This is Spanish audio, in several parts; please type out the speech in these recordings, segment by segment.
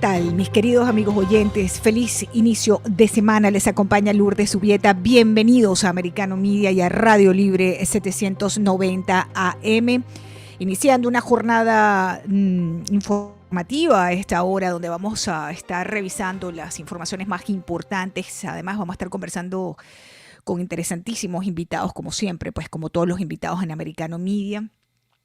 tal, mis queridos amigos oyentes? Feliz inicio de semana. Les acompaña Lourdes Subieta. Bienvenidos a Americano Media y a Radio Libre 790 AM. Iniciando una jornada informativa a esta hora, donde vamos a estar revisando las informaciones más importantes. Además, vamos a estar conversando con interesantísimos invitados, como siempre, pues como todos los invitados en Americano Media.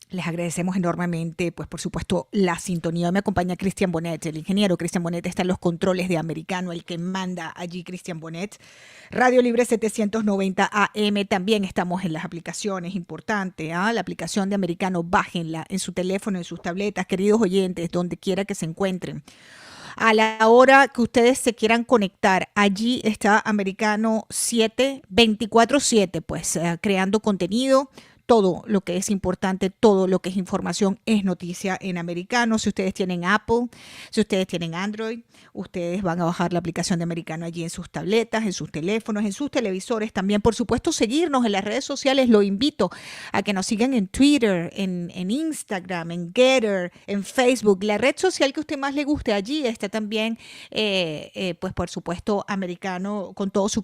Les agradecemos enormemente, pues por supuesto, la sintonía. Me acompaña Cristian Bonet, el ingeniero Cristian Bonet está en los controles de Americano, el que manda allí Cristian Bonet. Radio Libre 790 AM, también estamos en las aplicaciones, importante, la aplicación de Americano, bájenla en su teléfono, en sus tabletas, queridos oyentes, donde quiera que se encuentren. A la hora que ustedes se quieran conectar, allí está Americano 24/7, pues creando contenido. Todo lo que es importante, todo lo que es información es noticia en Americano. Si ustedes tienen Apple, si ustedes tienen Android, ustedes van a bajar la aplicación de Americano allí en sus tabletas, en sus teléfonos, en sus televisores. También, por supuesto, seguirnos en las redes sociales. Lo invito a que nos sigan en Twitter, en Instagram, en Getter, en Facebook. La red social que a usted más le guste, allí está también, pues por supuesto, Americano con todo su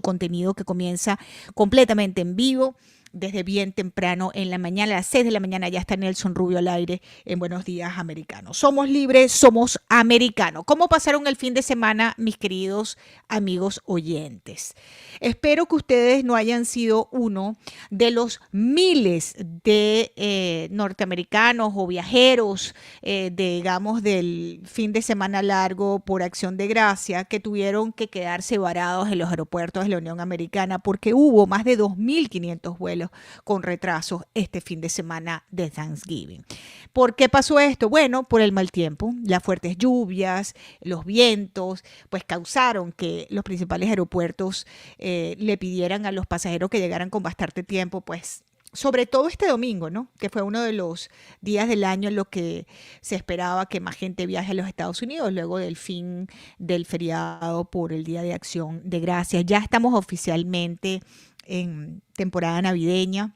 contenido que comienza completamente en vivo. Desde bien temprano en la mañana, a las 6 de la mañana ya está Nelson Rubio al aire en Buenos Días Americano. Somos libres, somos americanos. ¿Cómo pasaron el fin de semana, mis queridos amigos oyentes? Espero que ustedes no hayan sido uno de los miles de norteamericanos o viajeros, digamos, del fin de semana largo por Acción de Gracia, que tuvieron que quedarse varados en los aeropuertos de la Unión Americana porque hubo más de 2.500 vuelos con retrasos este fin de semana de Thanksgiving. ¿Por qué pasó esto? Bueno, por el mal tiempo, las fuertes lluvias, los vientos, pues causaron que los principales aeropuertos le pidieran a los pasajeros que llegaran con bastante tiempo, pues sobre todo este domingo, ¿no? Que fue uno de los días del año en lo que se esperaba que más gente viaje a los Estados Unidos luego del fin del feriado por el Día de Acción de Gracias. Ya estamos oficialmente en temporada navideña,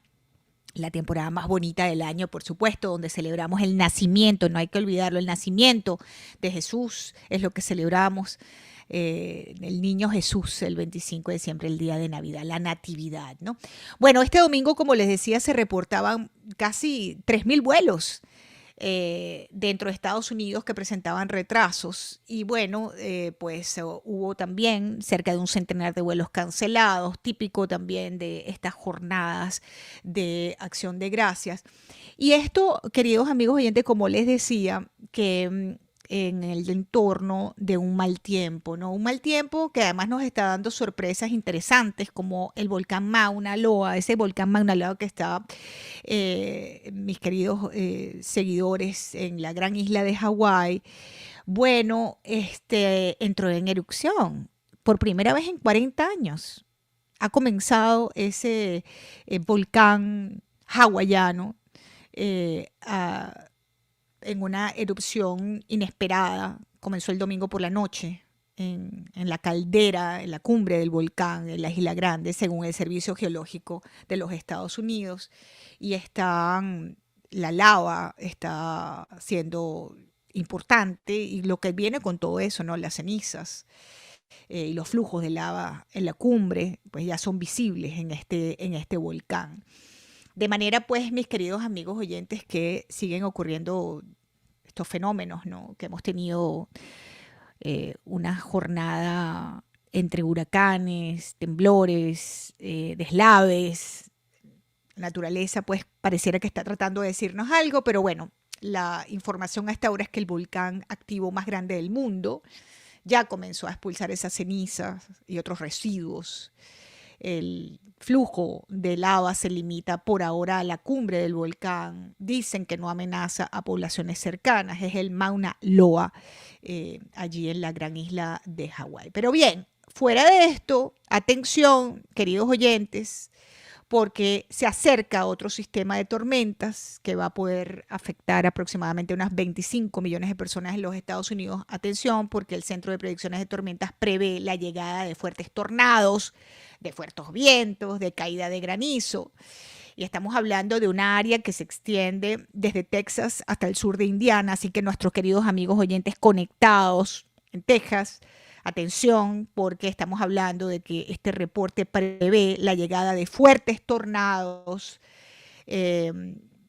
la temporada más bonita del año, por supuesto, donde celebramos el nacimiento, no hay que olvidarlo, el nacimiento de Jesús es lo que celebramos. El niño Jesús, el 25 de diciembre, el día de Navidad, la natividad, ¿no? Bueno, este domingo, como les decía, se reportaban casi 3.000 vuelos dentro de Estados Unidos que presentaban retrasos y bueno, pues hubo también cerca de un centenar de vuelos cancelados, típico también de estas jornadas de Acción de Gracias. Y esto, queridos amigos oyentes, como les decía, que en el entorno de un mal tiempo, ¿no? Un mal tiempo que además nos está dando sorpresas interesantes como el volcán Mauna Loa, ese volcán Mauna Loa que está, mis queridos seguidores, en la gran isla de Hawái. Bueno, entró en erupción por primera vez en 40 años. Ha comenzado ese volcán hawaiano en una erupción inesperada. Comenzó el domingo por la noche en la caldera, en la cumbre del volcán, en la Isla Grande, según el Servicio Geológico de los Estados Unidos. Y la lava está siendo importante y lo que viene con todo eso, ¿no? Las cenizas y los flujos de lava en la cumbre, pues ya son visibles en este volcán. De manera, pues, mis queridos amigos oyentes, que siguen ocurriendo estos fenómenos, ¿no? Que hemos tenido una jornada entre huracanes, temblores, deslaves. La naturaleza, pues, pareciera que está tratando de decirnos algo, pero bueno, la información a esta hora es que el volcán activo más grande del mundo ya comenzó a expulsar esas cenizas y otros residuos. El flujo de lava se limita por ahora a la cumbre del volcán. Dicen que no amenaza a poblaciones cercanas. Es el Mauna Loa, allí en la gran isla de Hawái. Pero bien, fuera de esto, atención, queridos oyentes, porque se acerca otro sistema de tormentas que va a poder afectar aproximadamente unas 25 millones de personas en los Estados Unidos. Atención, porque el Centro de Predicciones de Tormentas prevé la llegada de fuertes tornados, de fuertes vientos, de caída de granizo. Y estamos hablando de una área que se extiende desde Texas hasta el sur de Indiana, así que nuestros queridos amigos oyentes conectados en Texas, atención, porque estamos hablando de que este reporte prevé la llegada de fuertes tornados. eh,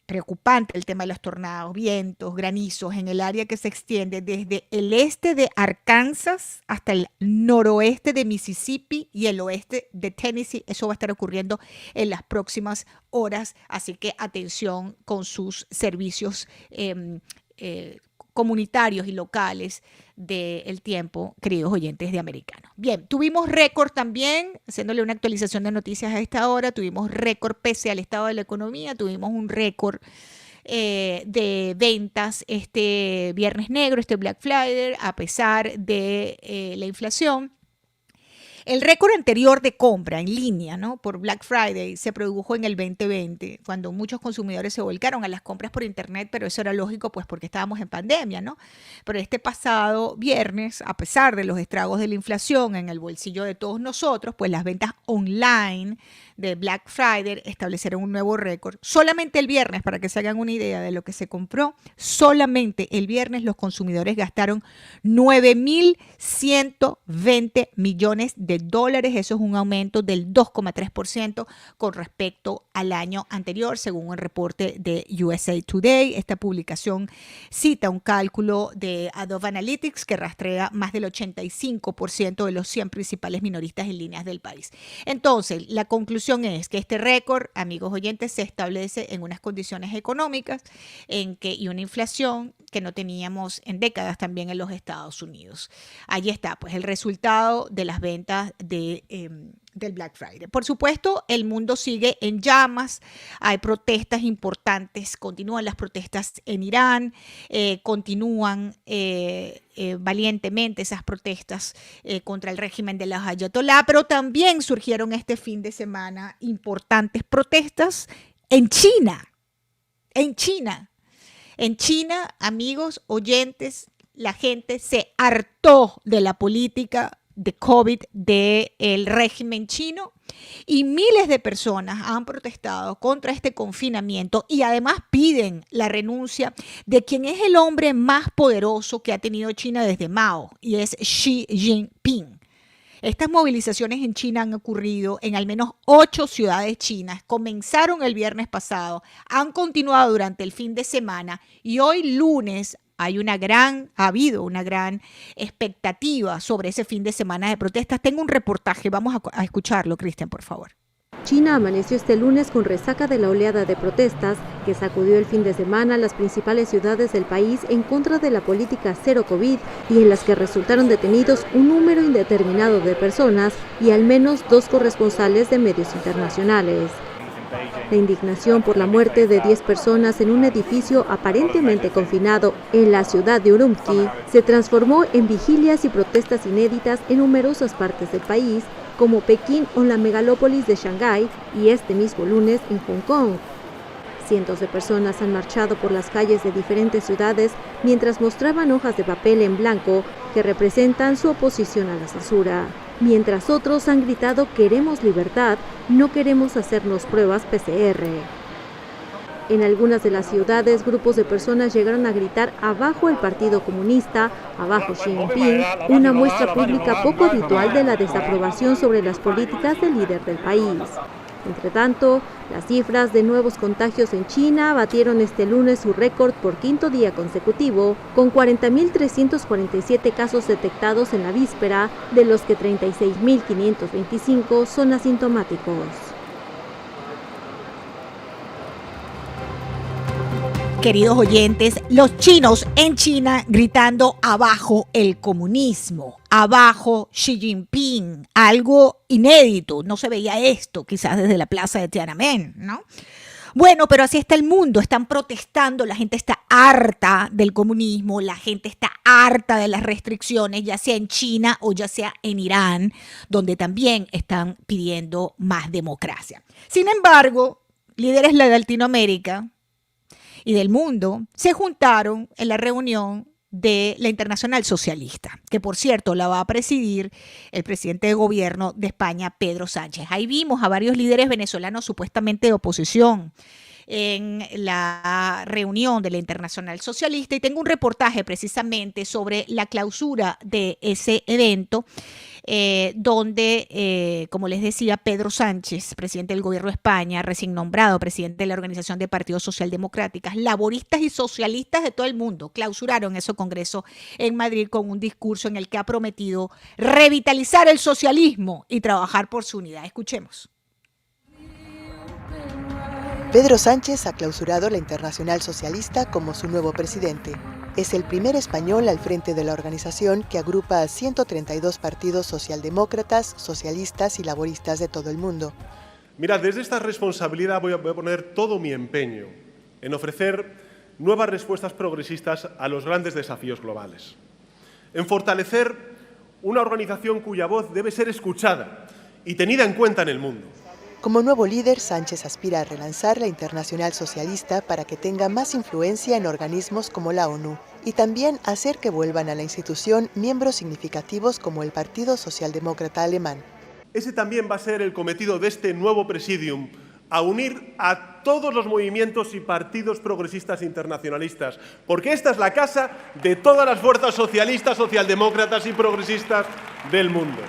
Preocupante el tema de los tornados, vientos, granizos en el área que se extiende desde el este de Arkansas hasta el noroeste de Mississippi y el oeste de Tennessee. Eso va a estar ocurriendo en las próximas horas, así que atención con sus servicios comunitarios y locales del tiempo, queridos oyentes de Americano. Bien, tuvimos récord también, haciéndole una actualización de noticias a esta hora, tuvimos récord pese al estado de la economía, tuvimos un récord de ventas este Viernes Negro, este Black Friday, a pesar de la inflación. El récord anterior de compra en línea, ¿no?, por Black Friday se produjo en el 2020, cuando muchos consumidores se volcaron a las compras por internet, pero eso era lógico, pues porque estábamos en pandemia, ¿no? Pero este pasado viernes, a pesar de los estragos de la inflación en el bolsillo de todos nosotros, pues las ventas online de Black Friday establecieron un nuevo récord. Solamente el viernes, para que se hagan una idea de lo que se compró, solamente el viernes los consumidores gastaron 9.120 millones de dólares. Eso es un aumento del 2,3% con respecto al año anterior, según el reporte de USA Today. Esta publicación cita un cálculo de Adobe Analytics que rastrea más del 85% de los 100 principales minoristas en líneas del país. Entonces, la conclusión es que este récord, amigos oyentes, se establece en unas condiciones económicas y una inflación que no teníamos en décadas también en los Estados Unidos. Allí está, pues, el resultado de las ventas del Black Friday. Por supuesto, el mundo sigue en llamas, hay protestas importantes, continúan las protestas en Irán, continúan valientemente esas protestas contra el régimen de los ayatolá, pero también surgieron este fin de semana importantes protestas en China. En China, amigos oyentes, la gente se hartó de la política de COVID del régimen chino y miles de personas han protestado contra este confinamiento y además piden la renuncia de quien es el hombre más poderoso que ha tenido China desde Mao, y es Xi Jinping. Estas movilizaciones en China han ocurrido en al menos 8 ciudades chinas. Comenzaron el viernes pasado, han continuado durante el fin de semana y hoy lunes ha habido una gran expectativa sobre ese fin de semana de protestas. Tengo un reportaje, vamos a escucharlo, Cristian, por favor. China amaneció este lunes con resaca de la oleada de protestas que sacudió el fin de semana a las principales ciudades del país en contra de la política cero COVID y en las que resultaron detenidos un número indeterminado de personas y al menos 2 corresponsales de medios internacionales. La indignación por la muerte de 10 personas en un edificio aparentemente confinado en la ciudad de Urumqi se transformó en vigilias y protestas inéditas en numerosas partes del país, como Pekín o la megalópolis de Shanghái y este mismo lunes en Hong Kong. Cientos de personas han marchado por las calles de diferentes ciudades mientras mostraban hojas de papel en blanco que representan su oposición a la censura. Mientras otros han gritado "queremos libertad, no queremos hacernos pruebas PCR". En algunas de las ciudades, grupos de personas llegaron a gritar "abajo el Partido Comunista, abajo Xi Jinping", una muestra pública poco habitual de la desaprobación sobre las políticas del líder del país. Entre tanto, las cifras de nuevos contagios en China batieron este lunes su récord por 5º día consecutivo, con 40.347 casos detectados en la víspera, de los que 36.525 son asintomáticos. Queridos oyentes, los chinos en China gritando "abajo el comunismo", "abajo Xi Jinping", algo inédito, no se veía esto quizás desde la plaza de Tiananmen, ¿no? Bueno, pero así está el mundo, están protestando, la gente está harta del comunismo, la gente está harta de las restricciones, ya sea en China o ya sea en Irán, donde también están pidiendo más democracia. Sin embargo, líderes de Latinoamérica y del mundo se juntaron en la reunión de la Internacional Socialista, que por cierto la va a presidir el presidente de gobierno de España, Pedro Sánchez. Ahí vimos a varios líderes venezolanos supuestamente de oposición en la reunión de la Internacional Socialista y tengo un reportaje precisamente sobre la clausura de ese evento donde, como les decía, Pedro Sánchez, presidente del gobierno de España, recién nombrado presidente de la Organización de Partidos Socialdemocráticas, laboristas y socialistas de todo el mundo, clausuraron ese congreso en Madrid con un discurso en el que ha prometido revitalizar el socialismo y trabajar por su unidad. Escuchemos. Pedro Sánchez ha clausurado la Internacional Socialista como su nuevo presidente. Es el primer español al frente de la organización que agrupa a 132 partidos socialdemócratas, socialistas y laboristas de todo el mundo. Mira, desde esta responsabilidad voy a poner todo mi empeño en ofrecer nuevas respuestas progresistas a los grandes desafíos globales, en fortalecer una organización cuya voz debe ser escuchada y tenida en cuenta en el mundo. Como nuevo líder, Sánchez aspira a relanzar la Internacional Socialista para que tenga más influencia en organismos como la ONU y también hacer que vuelvan a la institución miembros significativos como el Partido Socialdemócrata Alemán. Ese también va a ser el cometido de este nuevo presidium, a unir a todos los movimientos y partidos progresistas internacionalistas, porque esta es la casa de todas las fuerzas socialistas, socialdemócratas y progresistas del mundo.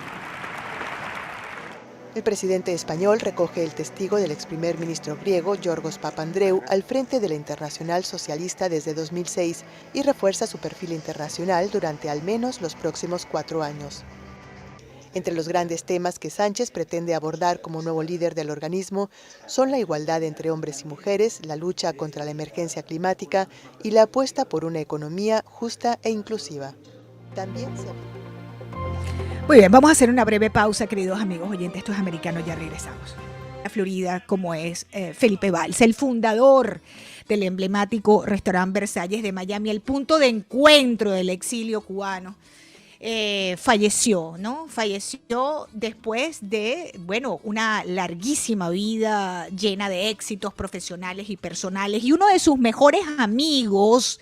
El presidente español recoge el testigo del ex primer ministro griego, Yorgos Papandreou, al frente de la Internacional Socialista desde 2006 y refuerza su perfil internacional durante al menos los próximos 4 años. Entre los grandes temas que Sánchez pretende abordar como nuevo líder del organismo son la igualdad entre hombres y mujeres, la lucha contra la emergencia climática y la apuesta por una economía justa e inclusiva. También se... Muy bien, vamos a hacer una breve pausa, queridos amigos oyentes. Esto es Americano, ya regresamos. La Florida, como es Felipe Valls, el fundador del emblemático restaurante Versalles de Miami, el punto de encuentro del exilio cubano. Falleció, ¿no? Falleció después de, bueno, una larguísima vida llena de éxitos profesionales y personales. Y uno de sus mejores amigos,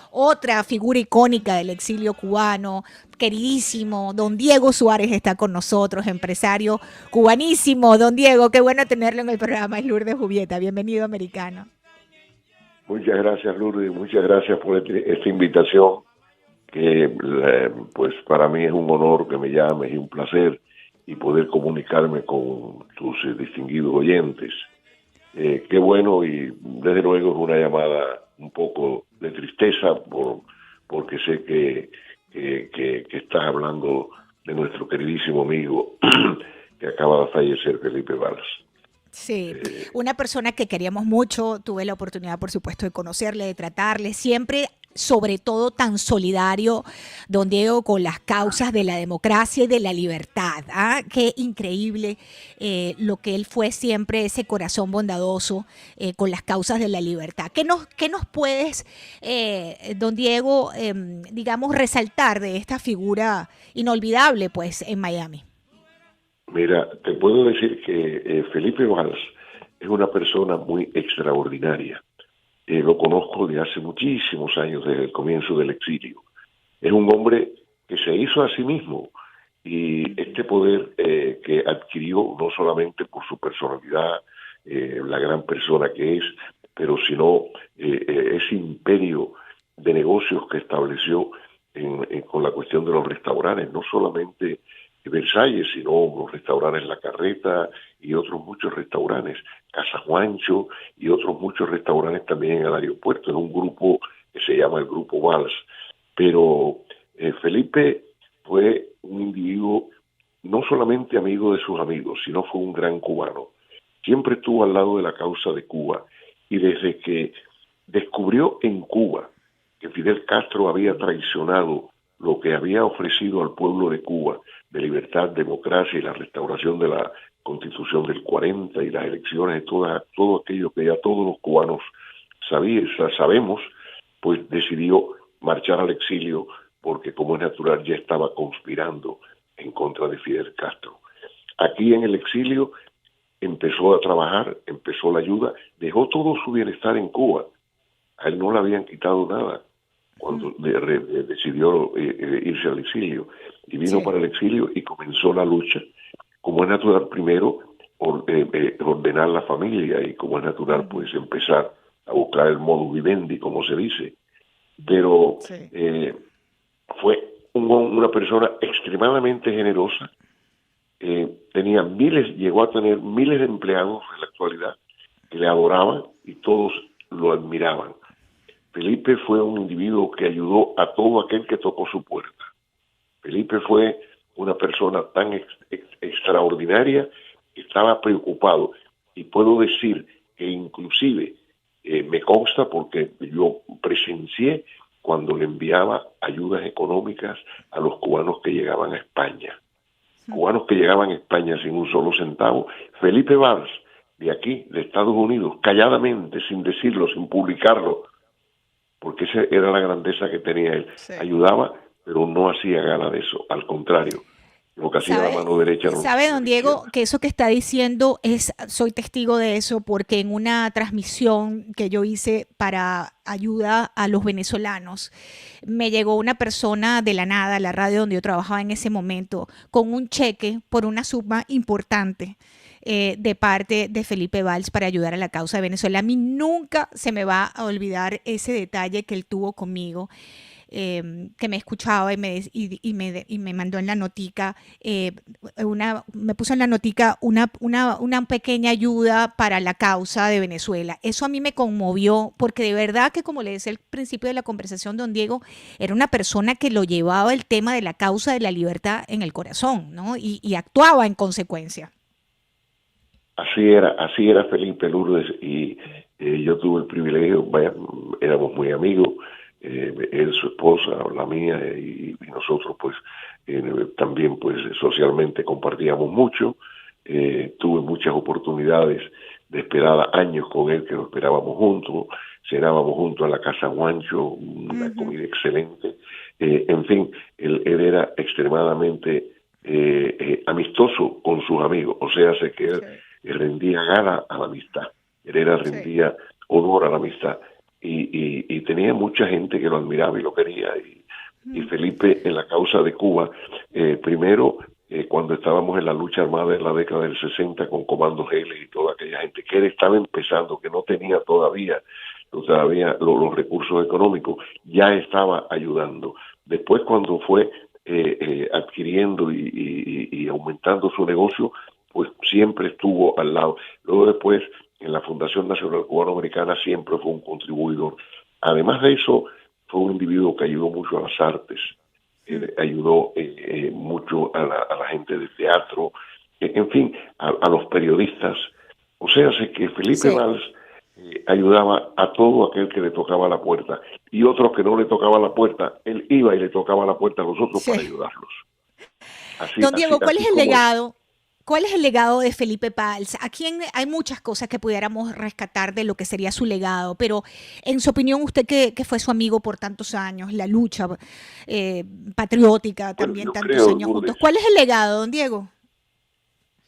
otra figura icónica del exilio cubano, queridísimo, don Diego Suárez está con nosotros, empresario cubanísimo. Don Diego, qué bueno tenerlo en el programa, es Lourdes Jubieta. Bienvenido, Americano. Muchas gracias, Lourdes, muchas gracias por esta invitación. Que pues para mí es un honor que me llames y un placer y poder comunicarme con tus distinguidos oyentes. Qué bueno, y desde luego es una llamada un poco de tristeza porque sé que estás hablando de nuestro queridísimo amigo que acaba de fallecer, Felipe Valls. Sí, una persona que queríamos mucho, tuve la oportunidad por supuesto de conocerle, de tratarle, siempre sobre todo tan solidario, don Diego, con las causas de la democracia y de la libertad. ¿Ah? Qué increíble lo que él fue siempre, ese corazón bondadoso con las causas de la libertad. ¿Qué nos puedes, don Diego, digamos, resaltar de esta figura inolvidable pues en Miami? Mira, te puedo decir que Felipe Valls es una persona muy extraordinaria. Lo conozco de hace muchísimos años, desde el comienzo del exilio. Es un hombre que se hizo a sí mismo y este poder que adquirió no solamente por su personalidad, la gran persona que es, pero sino ese imperio de negocios que estableció con la cuestión de los restaurantes, no solamente Versalles, sino los restaurantes La Carreta y otros muchos restaurantes, Casa Juancho y otros muchos restaurantes también en el aeropuerto. Es un grupo que se llama el Grupo Valls. Pero Felipe fue un individuo no solamente amigo de sus amigos, sino fue un gran cubano. Siempre estuvo al lado de la causa de Cuba y desde que descubrió en Cuba que Fidel Castro había traicionado lo que había ofrecido al pueblo de Cuba de libertad, democracia y la restauración de la Constitución del 40 y las elecciones, de todo aquello que ya todos los cubanos sabemos, pues decidió marchar al exilio porque, como es natural, ya estaba conspirando en contra de Fidel Castro. Aquí en el exilio empezó a trabajar, empezó la ayuda, dejó todo su bienestar en Cuba A él no le habían quitado nada cuando decidió irse al exilio. Y vino para el exilio y comenzó la lucha. Como es natural, primero ordenar la familia, y como es natural, pues empezar a buscar el modus vivendi, como se dice. Pero fue una persona extremadamente generosa. Llegó a tener miles de empleados en la actualidad que le adoraban y todos lo admiraban. Felipe fue un individuo que ayudó a todo aquel que tocó su puerta. Felipe fue una persona tan extraordinaria que estaba preocupado, y puedo decir que inclusive me consta porque yo presencié cuando le enviaba ayudas económicas a los cubanos que llegaban a España. Cubanos que llegaban a España sin un solo centavo. Felipe Valls, de aquí, de Estados Unidos, calladamente, sin decirlo, sin publicarlo, porque esa era la grandeza que tenía él. Ayudaba, pero no hacía gala de eso. Al contrario, lo que hacía la mano derecha. ¿Sabe, don Diego, que eso que está diciendo soy testigo de eso, porque en una transmisión que yo hice para ayuda a los venezolanos, me llegó una persona de la nada a la radio donde yo trabajaba en ese momento, con un cheque por una suma importante de parte de Felipe Valls para ayudar a la causa de Venezuela. A mí nunca se me va a olvidar ese detalle que él tuvo conmigo. Que me escuchaba y me mandó en la notica, me puso en la notica una pequeña ayuda para la causa de Venezuela. Eso a mí me conmovió, porque de verdad que, como le decía al principio de la conversación, don Diego, era una persona que lo llevaba el tema de la causa de la libertad en el corazón, ¿no? Y actuaba en consecuencia. Así era Felipe, Lourdes, y yo tuve el privilegio, éramos muy amigos, él, su esposa, la mía, y nosotros pues también pues socialmente compartíamos mucho. Tuve muchas oportunidades de esperar años con él, que lo esperábamos juntos, cenábamos juntos en la casa Juancho, una comida excelente. En fin, él era extremadamente amistoso con sus amigos, o sea, sé que él rendía gala a la amistad, rendía honor a la amistad. Y tenía mucha gente que lo admiraba y lo quería. Y Felipe, en la causa de Cuba, primero, cuando estábamos en la lucha armada en la década del 60 con Comando Geles y toda aquella gente que él estaba empezando, que no tenía todavía los recursos económicos, ya estaba ayudando. Después, cuando fue adquiriendo y aumentando su negocio, pues siempre estuvo al lado. Luego después, en la Fundación Nacional Cubano-Americana, siempre fue un contribuidor. Además de eso, fue un individuo que ayudó mucho a las artes, ayudó mucho a la gente de teatro, en fin, a los periodistas. O sea, sé que Felipe Valls ayudaba a todo aquel que le tocaba la puerta, y otros que no le tocaba la puerta, él iba y le tocaba la puerta a los otros para ayudarlos. Don Diego, ¿cuál es el legado? ¿Cuál es el legado de Felipe Valls? Aquí hay muchas cosas que pudiéramos rescatar de lo que sería su legado, pero en su opinión, usted que fue su amigo por tantos años, la lucha patriótica también, tantos años juntos, ¿cuál es el legado, don Diego?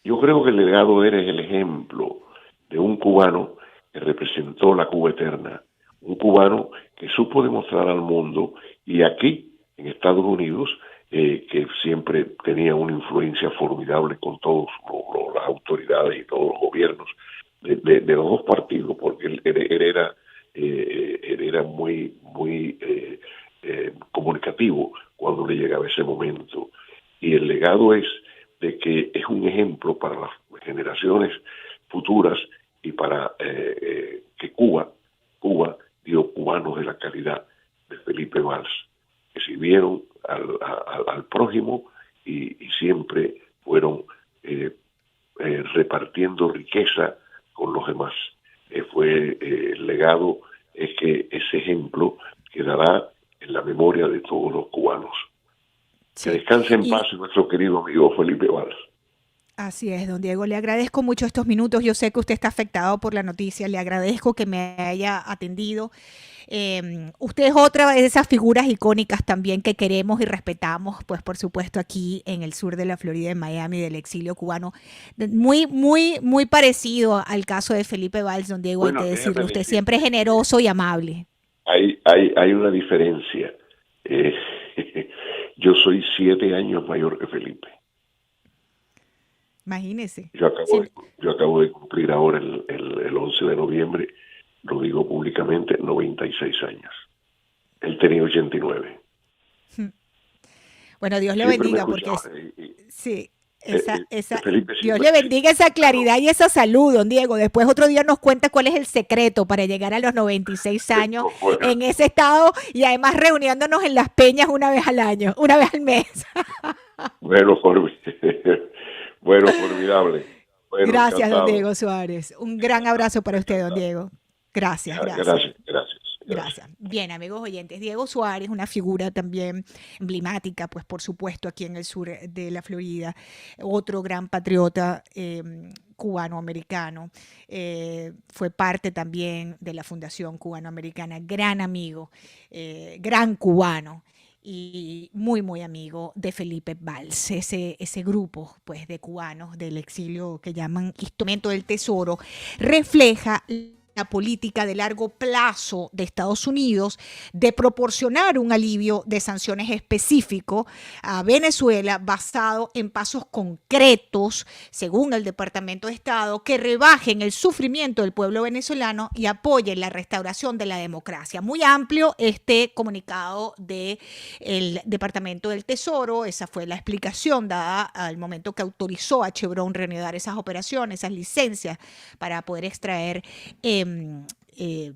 Yo creo que el legado era el ejemplo de un cubano que representó la Cuba eterna, un cubano que supo demostrar al mundo, y aquí, en Estados Unidos, que siempre tenía una influencia formidable con todas las autoridades y todos los gobiernos de los dos partidos, porque él era muy comunicativo cuando le llegaba ese momento. Y el legado es de que es un ejemplo para las generaciones futuras y para que Cuba dio cubanos de la calidad de Felipe Valls, que sirvieron al prójimo y siempre fueron repartiendo riqueza con los demás. El legado es que ese ejemplo quedará en la memoria de todos los cubanos. Que descanse en paz nuestro querido amigo Felipe Valls. Así es, don Diego, le agradezco mucho estos minutos. Yo sé que usted está afectado por la noticia, le agradezco que me haya atendido. Usted es otra de esas figuras icónicas también que queremos y respetamos, pues por supuesto aquí en el sur de la Florida, en Miami, del exilio cubano. Muy parecido al caso de Felipe Valls, don Diego, hay que decirlo. Usted siempre es generoso y amable. hay una diferencia. Yo soy 7 años mayor que Felipe. Imagínese. Yo acabo de cumplir ahora el 11 de noviembre, lo digo públicamente, 96 años. Él tenía 89. Bueno, Dios le Siempre bendiga, porque sí, Felipe, Dios le bendiga esa claridad y esa salud, don Diego. Después otro día nos cuenta cuál es el secreto para llegar a los 96 años en ese estado y además reuniéndonos en las peñas una vez al año, una vez al mes. Bueno, formidable. Bueno, gracias, encantado. don Diego Suárez. Un gran abrazo para usted, don Diego. Gracias. Gracias. Bien, amigos oyentes, Diego Suárez, una figura también emblemática, pues por supuesto, aquí en el sur de la Florida, otro gran patriota cubano-americano, fue parte también de la Fundación Cubano-Americana, gran amigo, gran cubano y muy, muy amigo de Felipe Valls, ese grupo pues, de cubanos del exilio que llaman Instrumento del Tesoro, refleja la política de largo plazo de Estados Unidos de proporcionar un alivio de sanciones específico a Venezuela basado en pasos concretos, según el Departamento de Estado, que rebajen el sufrimiento del pueblo venezolano y apoyen la restauración de la democracia. Muy amplio este comunicado del Departamento del Tesoro. Esa fue la explicación dada al momento que autorizó a Chevron reanudar esas operaciones, esas licencias para poder extraer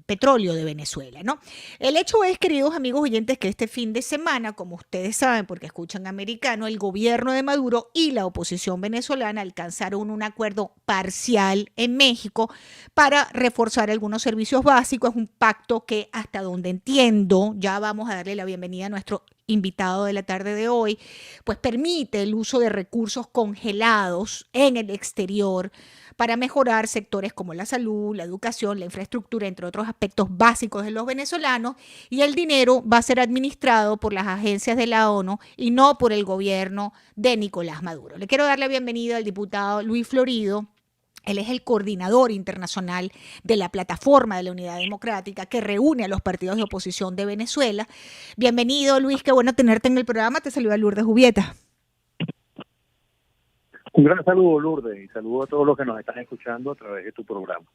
petróleo de Venezuela, ¿no? El hecho es, queridos amigos oyentes, que este fin de semana, como ustedes saben, porque escuchan americano, el gobierno de Maduro y la oposición venezolana alcanzaron un acuerdo parcial en México para reforzar algunos servicios básicos. Es un pacto que, hasta donde entiendo, ya vamos a darle la bienvenida a nuestro invitado de la tarde de hoy, pues permite el uso de recursos congelados en el exterior para mejorar sectores como la salud, la educación, la infraestructura, entre otros aspectos básicos de los venezolanos, y el dinero va a ser administrado por las agencias de la ONU y no por el gobierno de Nicolás Maduro. Le quiero dar la bienvenida al diputado Luis Florido. Él es el coordinador internacional de la Plataforma de la Unidad Democrática que reúne a los partidos de oposición de Venezuela. Bienvenido, Luis, qué bueno tenerte en el programa. Te saluda Lourdes Jubieta. Un gran saludo, Lourdes, y saludo a todos los que nos están escuchando a través de tu programa.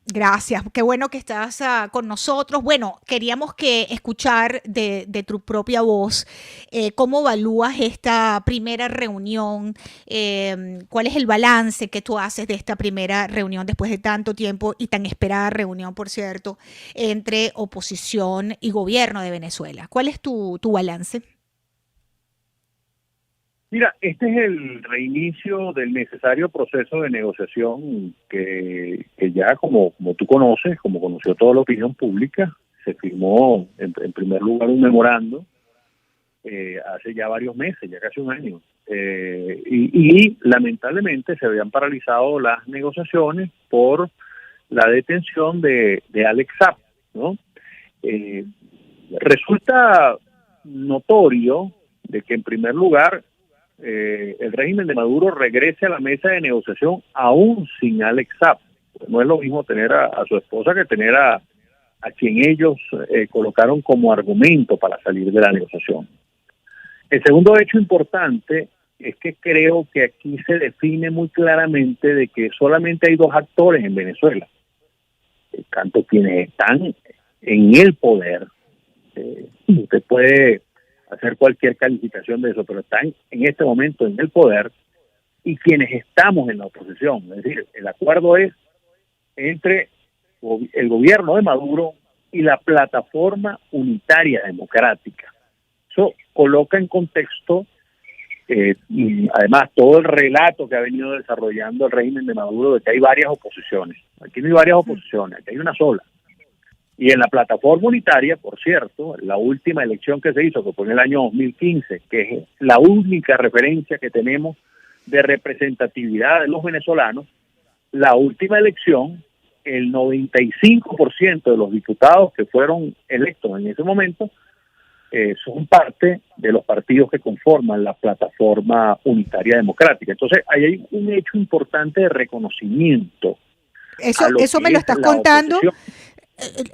Gracias, qué bueno que estás con nosotros. Bueno, queríamos escuchar de tu propia voz cómo evalúas esta primera reunión, cuál es el balance que tú haces de esta primera reunión después de tanto tiempo y tan esperada reunión, por cierto, entre oposición y gobierno de Venezuela. ¿Cuál es tu balance? Mira, este es el reinicio del necesario proceso de negociación que ya, como tú conoces, como conoció toda la opinión pública, se firmó en primer lugar un memorando hace ya varios meses, ya casi un año. Y lamentablemente se habían paralizado las negociaciones por la detención de Alex Saab, ¿no? Resulta notorio de que en primer lugar el régimen de Maduro regrese a la mesa de negociación aún sin Alex Saab. No es lo mismo tener a su esposa que tener a quien ellos colocaron como argumento para salir de la negociación. El segundo hecho importante es que creo que aquí se define muy claramente de que solamente hay dos actores en Venezuela, tanto quienes están en el poder. Usted puede hacer cualquier calificación de eso, pero están en este momento en el poder, y quienes estamos en la oposición. Es decir, el acuerdo es entre el gobierno de Maduro y la Plataforma Unitaria Democrática. Eso coloca en contexto, y además, todo el relato que ha venido desarrollando el régimen de Maduro de que hay varias oposiciones. Aquí no hay varias oposiciones, aquí hay una sola. Y en la Plataforma Unitaria, por cierto, la última elección que se hizo, que fue en el año 2015, que es la única referencia que tenemos de representatividad de los venezolanos, la última elección, el 95% de los diputados que fueron electos en ese momento son parte de los partidos que conforman la Plataforma Unitaria Democrática. Entonces, ahí hay un hecho importante de reconocimiento. Eso me lo estás contando.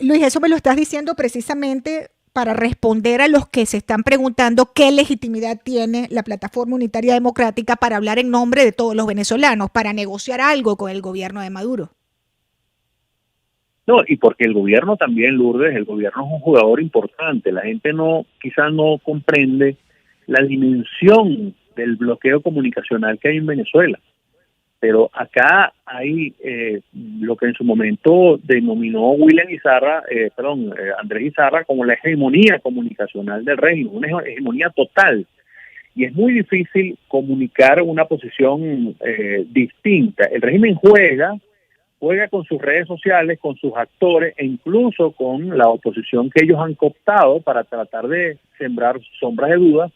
Luis, eso me lo estás diciendo precisamente para responder a los que se están preguntando qué legitimidad tiene la Plataforma Unitaria Democrática para hablar en nombre de todos los venezolanos, para negociar algo con el gobierno de Maduro. No, y porque el gobierno también, Lourdes, el gobierno es un jugador importante. La gente quizás no comprende la dimensión del bloqueo comunicacional que hay en Venezuela. Pero acá hay lo que en su momento denominó Andrés Izarra como la hegemonía comunicacional del régimen, una hegemonía total. Y es muy difícil comunicar una posición distinta. El régimen juega con sus redes sociales, con sus actores e incluso con la oposición que ellos han cooptado para tratar de sembrar sombras de dudas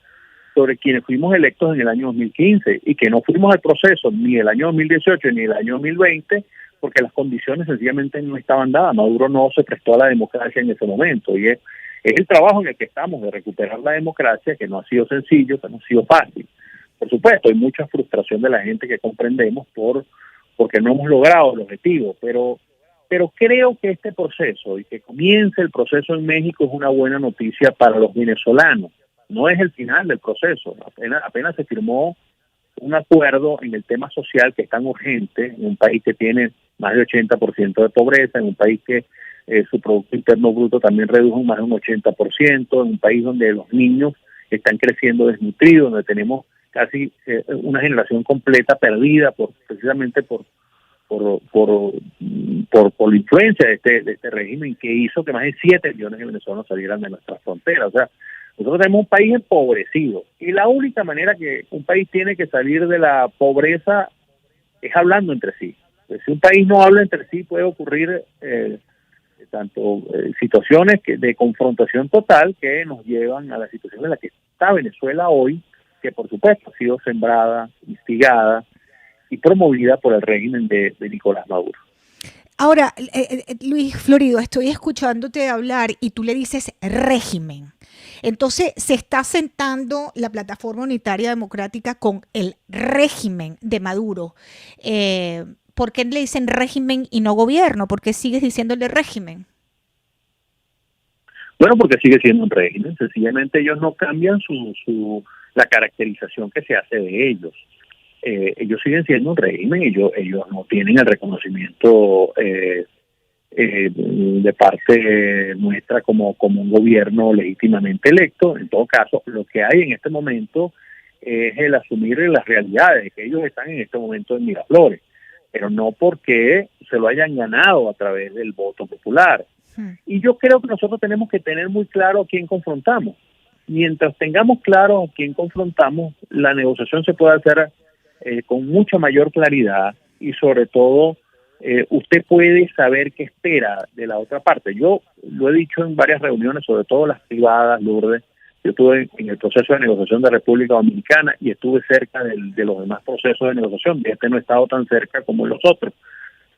sobre quienes fuimos electos en el año 2015 y que no fuimos al proceso ni el año 2018 ni el año 2020 porque las condiciones sencillamente no estaban dadas. Maduro no se prestó a la democracia en ese momento y es el trabajo en el que estamos de recuperar la democracia, que no ha sido sencillo, que no ha sido fácil. Por supuesto, hay mucha frustración de la gente que comprendemos porque no hemos logrado el objetivo, pero creo que este proceso y que comience el proceso en México es una buena noticia para los venezolanos. No es el final del proceso, apenas se firmó un acuerdo en el tema social que es tan urgente, en un país que tiene más de 80% de pobreza, en un país que su Producto Interno Bruto también redujo más de un 80%, en un país donde los niños están creciendo desnutridos, donde tenemos casi una generación completa perdida precisamente por la influencia de este régimen que hizo que más de 7 millones de venezolanos salieran de nuestras fronteras. O sea, nosotros tenemos un país empobrecido y la única manera que un país tiene que salir de la pobreza es hablando entre sí. Pues, si un país no habla entre sí puede ocurrir situaciones de confrontación total que nos llevan a la situación en la que está Venezuela hoy, que por supuesto ha sido sembrada, instigada y promovida por el régimen de Nicolás Maduro. Ahora, Luis Florido, estoy escuchándote hablar y tú le dices régimen. Entonces, se está sentando la Plataforma Unitaria Democrática con el régimen de Maduro. ¿Por qué le dicen régimen y no gobierno? ¿Por qué sigues diciéndole régimen? Bueno, porque sigue siendo un régimen. Sencillamente ellos no cambian la caracterización que se hace de ellos. Ellos siguen siendo un régimen, ellos no tienen el reconocimiento de parte nuestra como un gobierno legítimamente electo. En todo caso, lo que hay en este momento es el asumir las realidades, que ellos están en este momento en Miraflores, pero no porque se lo hayan ganado a través del voto popular. Y yo creo que nosotros tenemos que tener muy claro a quién confrontamos. Mientras tengamos claro a quién confrontamos, la negociación se puede hacer con mucha mayor claridad y sobre todo usted puede saber qué espera de la otra parte. Yo lo he dicho en varias reuniones, sobre todo las privadas, Lourdes. Yo estuve en el proceso de negociación de República Dominicana y estuve cerca de los demás procesos de negociación. Este no he estado tan cerca como los otros.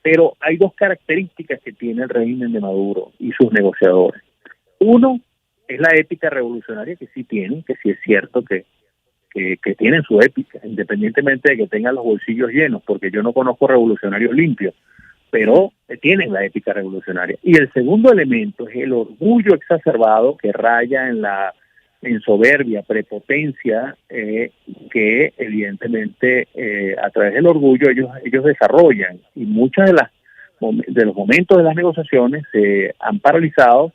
Pero hay dos características que tiene el régimen de Maduro y sus negociadores. Uno es la ética revolucionaria que sí tienen, que sí es cierto que tienen su épica, independientemente de que tengan los bolsillos llenos, porque yo no conozco revolucionarios limpios, pero tienen la ética revolucionaria. Y el segundo elemento es el orgullo exacerbado que raya en soberbia, prepotencia, que evidentemente a través del orgullo ellos desarrollan, y muchos de los momentos de las negociaciones se han paralizado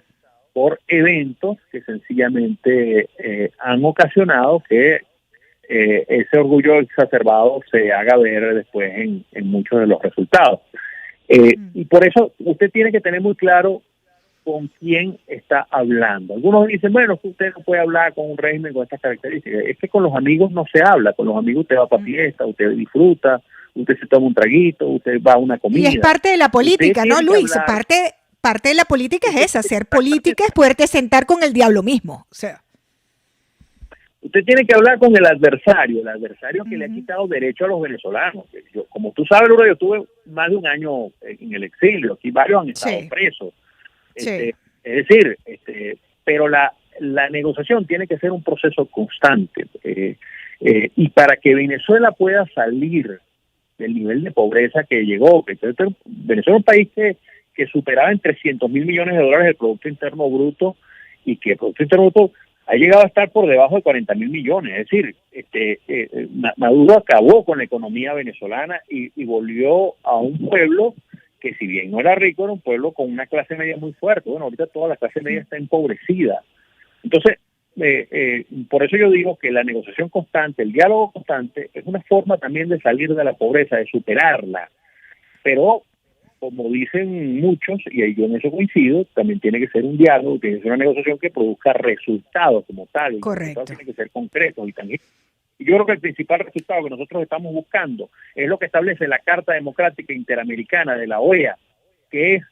por eventos que sencillamente han ocasionado que ese orgullo exacerbado se haga ver después en muchos de los resultados. Y por eso usted tiene que tener muy claro con quién está hablando. Algunos dicen, bueno, usted no puede hablar con un régimen con estas características. Es que con los amigos no se habla. Con los amigos usted va para fiesta, usted disfruta, usted se toma un traguito, usted va a una comida. Y es parte de la política, ¿no, Luis? Parte de la política es esa. Ser política es poderte sentar con el diablo mismo. O sea, usted tiene que hablar con el adversario que le ha quitado derecho a los venezolanos. Como tú sabes, Laura, yo estuve más de un año en el exilio. Aquí varios han estado presos. Es decir, pero la negociación tiene que ser un proceso constante. Y para que Venezuela pueda salir del nivel de pobreza que llegó, Venezuela es un país que que superaba en 300.000 millones de dólares el Producto Interno Bruto, y que el Producto Interno Bruto ha llegado a estar por debajo de 40.000 millones. Es decir, Maduro acabó con la economía venezolana y volvió a un pueblo que, si bien no era rico, era un pueblo con una clase media muy fuerte. Bueno, ahorita toda la clase media está empobrecida. Entonces, por eso yo digo que la negociación constante, el diálogo constante, es una forma también de salir de la pobreza, de superarla. Pero, como dicen muchos, y ahí yo en eso coincido, también tiene que ser un diálogo, tiene que ser una negociación que produzca resultados como tal. Y Correcto. los resultados tienen que ser concretos y tangibles. Y yo creo que el principal resultado que nosotros estamos buscando es lo que establece la Carta Democrática Interamericana de la OEA, que es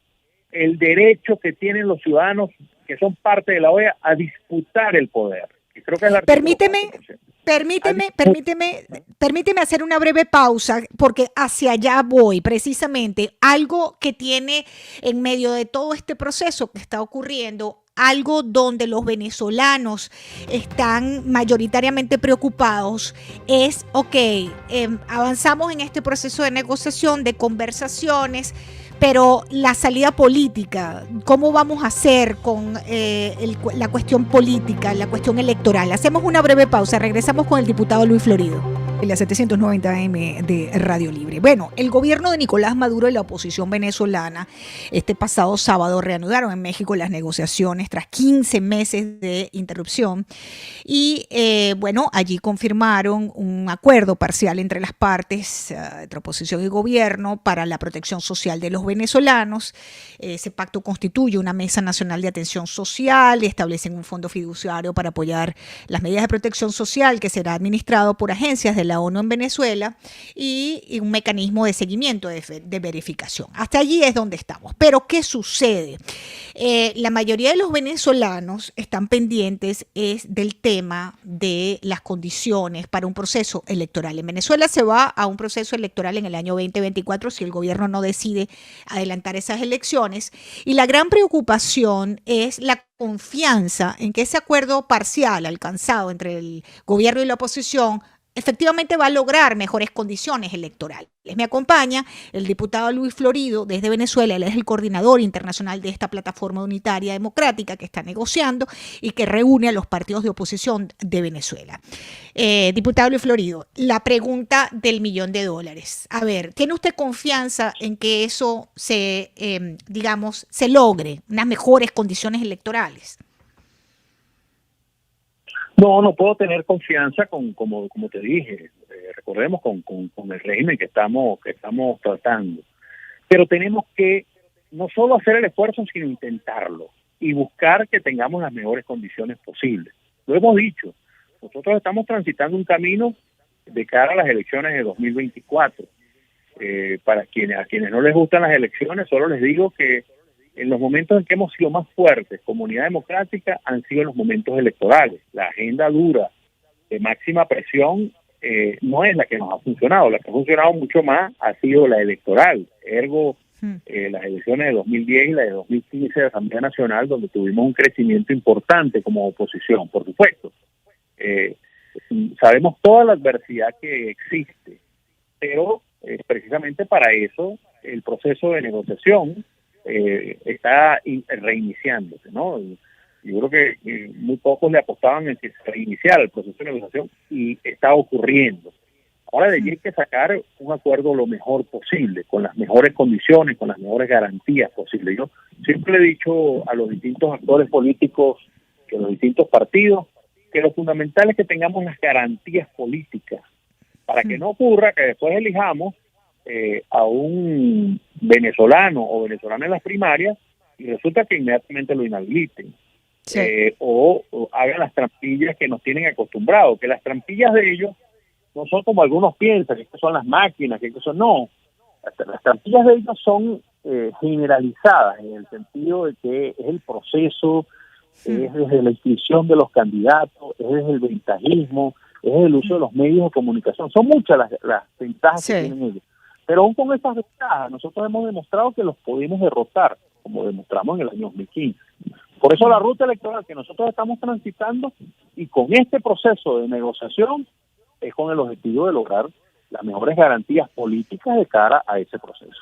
el derecho que tienen los ciudadanos que son parte de la OEA a disputar el poder. Y creo que es el Permíteme hacer una breve pausa, porque hacia allá voy, precisamente. Algo que tiene en medio de todo este proceso que está ocurriendo, algo donde los venezolanos están mayoritariamente preocupados, es, avanzamos en este proceso de negociación, de conversaciones, pero la salida política, ¿cómo vamos a hacer con la cuestión política, la cuestión electoral? Hacemos una breve pausa, regresamos con el diputado Luis Florido. En la 790 AM de Radio Libre. Bueno, el gobierno de Nicolás Maduro y la oposición venezolana este pasado sábado reanudaron en México las negociaciones tras 15 meses de interrupción y allí confirmaron un acuerdo parcial entre las partes, entre oposición y gobierno, para la protección social de los venezolanos. Ese pacto constituye una mesa nacional de atención social y establecen un fondo fiduciario para apoyar las medidas de protección social que será administrado por agencias de la ONU en Venezuela y un mecanismo de seguimiento, de verificación. Hasta allí es donde estamos. Pero ¿qué sucede? La mayoría de los venezolanos están pendientes del tema de las condiciones para un proceso electoral. En Venezuela se va a un proceso electoral en el año 2024 si el gobierno no decide adelantar esas elecciones. Y la gran preocupación es la confianza en que ese acuerdo parcial alcanzado entre el gobierno y la oposición efectivamente va a lograr mejores condiciones electorales. Me acompaña el diputado Luis Florido desde Venezuela. Él es el coordinador internacional de esta plataforma unitaria democrática que está negociando y que reúne a los partidos de oposición de Venezuela. Diputado Luis Florido, la pregunta del $1.000.000. A ver, ¿tiene usted confianza en que eso se logre, unas mejores condiciones electorales? No puedo tener confianza como te dije, recordemos con el régimen que estamos tratando. Pero tenemos que no solo hacer el esfuerzo, sino intentarlo y buscar que tengamos las mejores condiciones posibles. Lo hemos dicho, nosotros estamos transitando un camino de cara a las elecciones de 2024. A quienes no les gustan las elecciones, solo les digo que en los momentos en que hemos sido más fuertes, comunidad democrática, han sido en los momentos electorales. La agenda dura de máxima presión no es la que nos ha funcionado. La que ha funcionado mucho más ha sido la electoral. Ergo, las elecciones de 2010 y la de 2015 de Asamblea Nacional, donde tuvimos un crecimiento importante como oposición, por supuesto. Sabemos toda la adversidad que existe, pero precisamente para eso el proceso de negociación está reiniciándose, ¿no? Yo creo que muy pocos le apostaban en que se reiniciara el proceso de negociación y está ocurriendo. Ahora de allí hay que sacar un acuerdo lo mejor posible, con las mejores condiciones, con las mejores garantías posibles. Yo siempre le he dicho a los distintos actores políticos, que los distintos partidos, que lo fundamental es que tengamos las garantías políticas para que no ocurra que después elijamos a un venezolano o venezolana en las primarias y resulta que inmediatamente lo inhabiliten. Sí. O hagan las trampillas que nos tienen acostumbrados, que las trampillas de ellos no son como algunos piensan, que son las máquinas, que eso no. Las trampillas de ellos son generalizadas en el sentido de que es el proceso, es desde la inscripción de los candidatos, es desde el ventajismo, es el uso de los medios de comunicación. Son muchas las ventajas que tienen ellos. Pero aún con esas ventajas, nosotros hemos demostrado que los podemos derrotar, como demostramos en el año 2015. Por eso la ruta electoral que nosotros estamos transitando y con este proceso de negociación es con el objetivo de lograr las mejores garantías políticas de cara a ese proceso.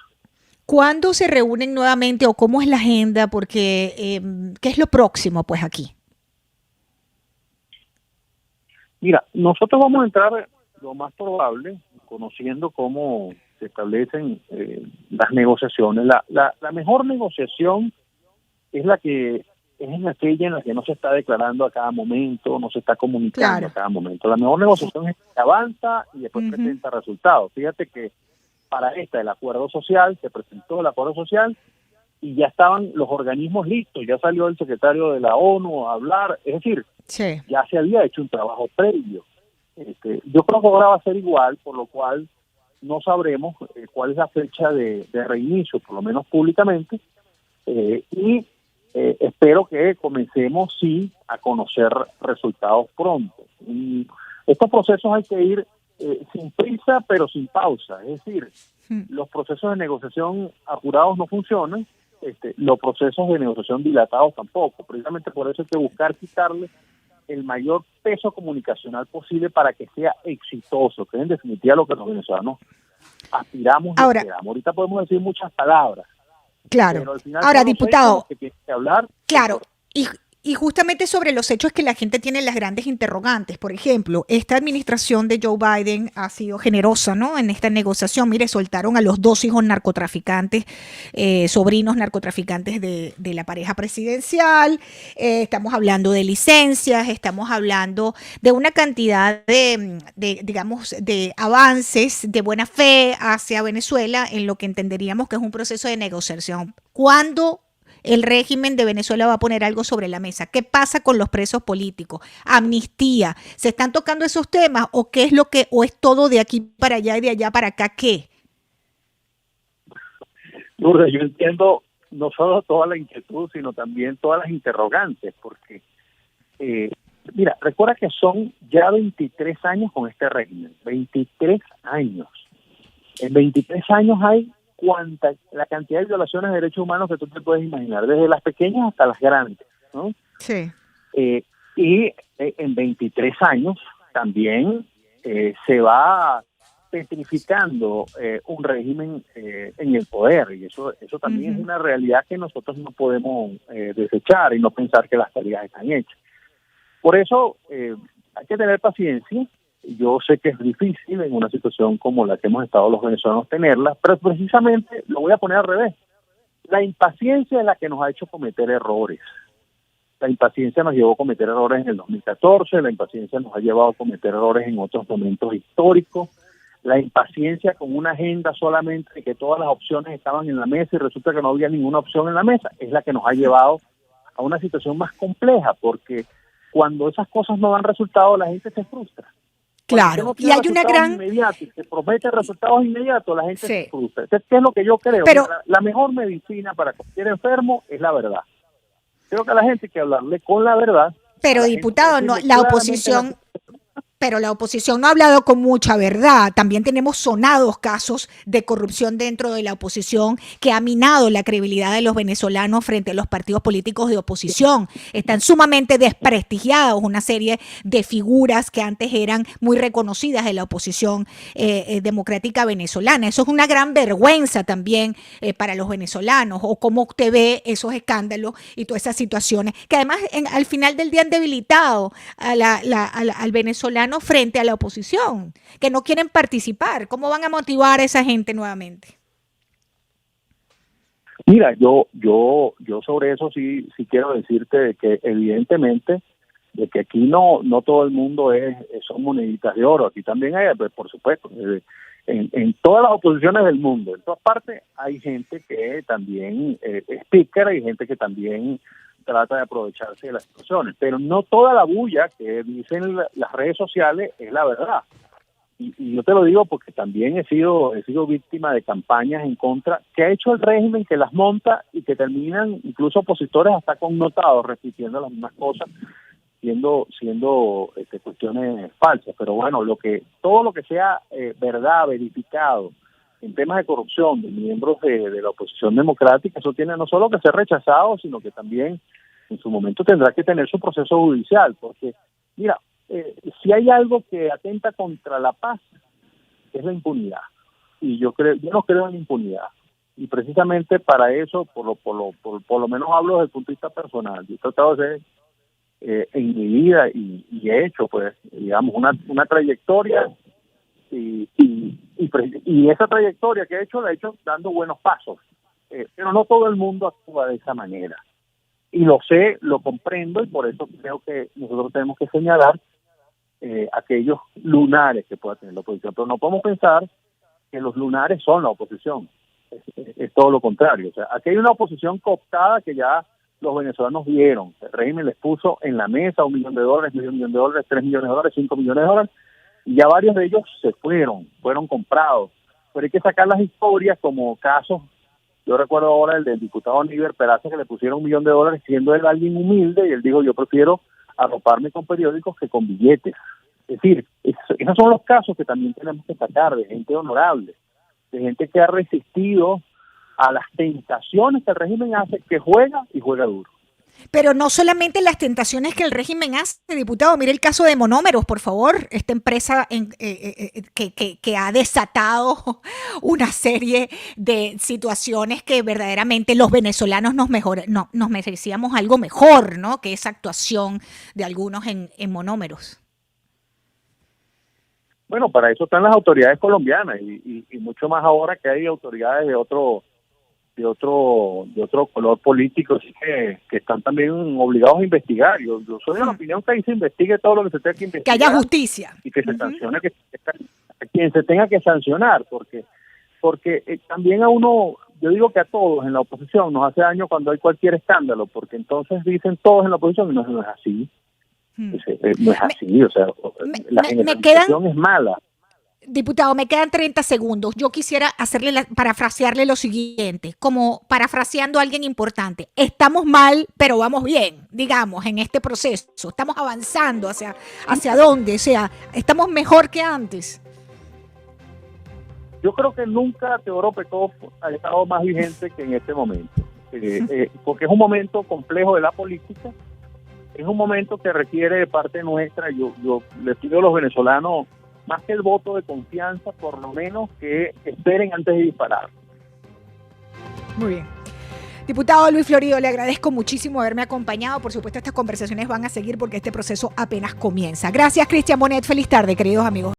¿Cuándo se reúnen nuevamente o cómo es la agenda? Porque, ¿qué es lo próximo pues aquí? Mira, nosotros vamos a entrar lo más probable, conociendo cómo se establecen las negociaciones. La mejor negociación es aquella en la que no se está declarando a cada momento, no se está comunicando Claro. a cada momento. La mejor negociación es que avanza y después presenta resultados. Fíjate que para el acuerdo social, se presentó el acuerdo social y ya estaban los organismos listos, ya salió el secretario de la ONU a hablar, es decir, Sí. ya se había hecho un trabajo previo. Yo creo que ahora va a ser igual, por lo cual no sabremos cuál es la fecha de reinicio, por lo menos públicamente, y espero que comencemos, sí, a conocer resultados pronto. Y estos procesos hay que ir sin prisa, pero sin pausa. Es decir, los procesos de negociación apurados no funcionan, los procesos de negociación dilatados tampoco. Precisamente por eso hay que buscar quitarle el mayor peso comunicacional posible para que sea exitoso, que es en definitiva lo que los venezolanos aspiramos y Ahora, esperamos. Ahorita podemos decir muchas palabras, claro. pero al final Ahora, son los diputado, hechos que tienen que hablar. claro, y justamente sobre los hechos que la gente tiene las grandes interrogantes. Por ejemplo, esta administración de Joe Biden ha sido generosa, ¿no? En esta negociación, mire, soltaron a los 2 hijos narcotraficantes, sobrinos narcotraficantes de la pareja presidencial. Estamos hablando de licencias, estamos hablando de una cantidad digamos, de avances de buena fe hacia Venezuela en lo que entenderíamos que es un proceso de negociación. ¿Cuándo el régimen de Venezuela va a poner algo sobre la mesa? ¿Qué pasa con los presos políticos? Amnistía. ¿Se están tocando esos temas o qué es o es todo de aquí para allá y de allá para acá qué? Lourdes, yo entiendo no solo toda la inquietud, sino también todas las interrogantes, porque, mira, recuerda que son ya 23 años con este régimen, 23 años. En 23 años hay la cantidad de violaciones de derechos humanos que tú te puedes imaginar, desde las pequeñas hasta las grandes, ¿no? Sí. Y en 23 años también se va petrificando un régimen en el poder, y eso también es una realidad que nosotros no podemos desechar y no pensar que las tareas están hechas. Por eso hay que tener paciencia. Yo sé que es difícil en una situación como la que hemos estado los venezolanos tenerla, pero precisamente lo voy a poner al revés. La impaciencia es la que nos ha hecho cometer errores. La impaciencia nos llevó a cometer errores en el 2014, la impaciencia nos ha llevado a cometer errores en otros momentos históricos, la impaciencia con una agenda solamente de que todas las opciones estaban en la mesa y resulta que no había ninguna opción en la mesa, es la que nos ha llevado a una situación más compleja, porque cuando esas cosas no dan resultado, la gente se frustra. Claro, no y hay una gran... inmediatos, se promete resultados inmediatos, la gente Sí. se frustra. ¿Qué es lo que yo creo? Pero... La mejor medicina para cualquier enfermo es la verdad. Creo que a la gente hay que hablarle con la verdad. Pero diputado, no, la oposición... Pero la oposición no ha hablado con mucha verdad. También tenemos sonados casos de corrupción dentro de la oposición que ha minado la credibilidad de los venezolanos frente a los partidos políticos de oposición. Están sumamente desprestigiados una serie de figuras que antes eran muy reconocidas de la oposición democrática venezolana. Eso es una gran vergüenza también para los venezolanos. O cómo usted ve esos escándalos y todas esas situaciones que además al final del día han debilitado al venezolano frente a la oposición, que no quieren participar. ¿Cómo van a motivar a esa gente nuevamente? Mira, yo sobre eso sí quiero decirte de que evidentemente de que aquí no todo el mundo son moneditas de oro. Aquí también hay, pues, por supuesto, en todas las oposiciones del mundo, en todas partes hay gente que también es pícara, hay gente que también trata de aprovecharse de las situaciones, pero no toda la bulla que dicen las redes sociales es la verdad. Y yo te lo digo porque también he sido víctima de campañas en contra que ha hecho el régimen, que las monta y que terminan incluso opositores hasta connotados repitiendo las mismas cosas, siendo cuestiones falsas. Pero bueno, todo lo que sea verdad, verificado en temas de corrupción de miembros de la oposición democrática, eso tiene no solo que ser rechazado, sino que también en su momento tendrá que tener su proceso judicial, porque mira, si hay algo que atenta contra la paz es la impunidad, y yo no creo en la impunidad. Y precisamente para eso, por lo menos hablo desde el punto de vista personal. Yo he tratado de hacer en mi vida y he hecho, pues, digamos, una trayectoria y esa trayectoria que he hecho la he hecho dando buenos pasos. Pero no todo el mundo actúa de esa manera. Y lo sé, lo comprendo, y por eso creo que nosotros tenemos que señalar aquellos lunares que pueda tener la oposición. Pero no podemos pensar que los lunares son la oposición. Es todo lo contrario. O sea, aquí hay una oposición cooptada que ya los venezolanos vieron. El régimen les puso en la mesa $1 millón, $1 millón, $3 millones, $5 millones, y ya varios de ellos se fueron comprados. Pero hay que sacar las historias como casos. Yo recuerdo ahora el del diputado Aníbal Peraza, que le pusieron $1 millón siendo él alguien humilde, y él dijo: yo prefiero arroparme con periódicos que con billetes. Es decir, esos son los casos que también tenemos que sacar, de gente honorable, de gente que ha resistido a las tentaciones que el régimen hace, que juega y juega duro. Pero no solamente las tentaciones que el régimen hace, diputado. Mire el caso de Monómeros, por favor. Esta empresa que ha desatado una serie de situaciones que verdaderamente los venezolanos nos merecíamos algo mejor, ¿no? Que esa actuación de algunos en Monómeros. Bueno, para eso están las autoridades colombianas y mucho más ahora que hay autoridades de otro color político, así que están también obligados a investigar. Yo soy de la opinión que ahí se investigue todo lo que se tenga que investigar. Que haya justicia. Y que se sancione a quien se tenga que sancionar, porque también a uno, yo digo que a todos en la oposición nos hace daño cuando hay cualquier escándalo, porque entonces dicen todos en la oposición y no es así. No es así, o sea, la generalización es mala. Diputado, me quedan 30 segundos. Yo quisiera parafrasearle lo siguiente, como parafraseando a alguien importante. Estamos mal, pero vamos bien, digamos, en este proceso. Estamos avanzando hacia dónde, o sea, estamos mejor que antes. Yo creo que nunca Teodoro Petov ha estado más vigente que en este momento, porque es un momento complejo de la política. Es un momento que requiere de parte nuestra, yo les pido a los venezolanos, más que el voto de confianza, por lo menos que esperen antes de disparar. Muy bien. Diputado Luis Florido, le agradezco muchísimo haberme acompañado. Por supuesto, estas conversaciones van a seguir porque este proceso apenas comienza. Gracias, Cristian Bonet. Feliz tarde, queridos amigos.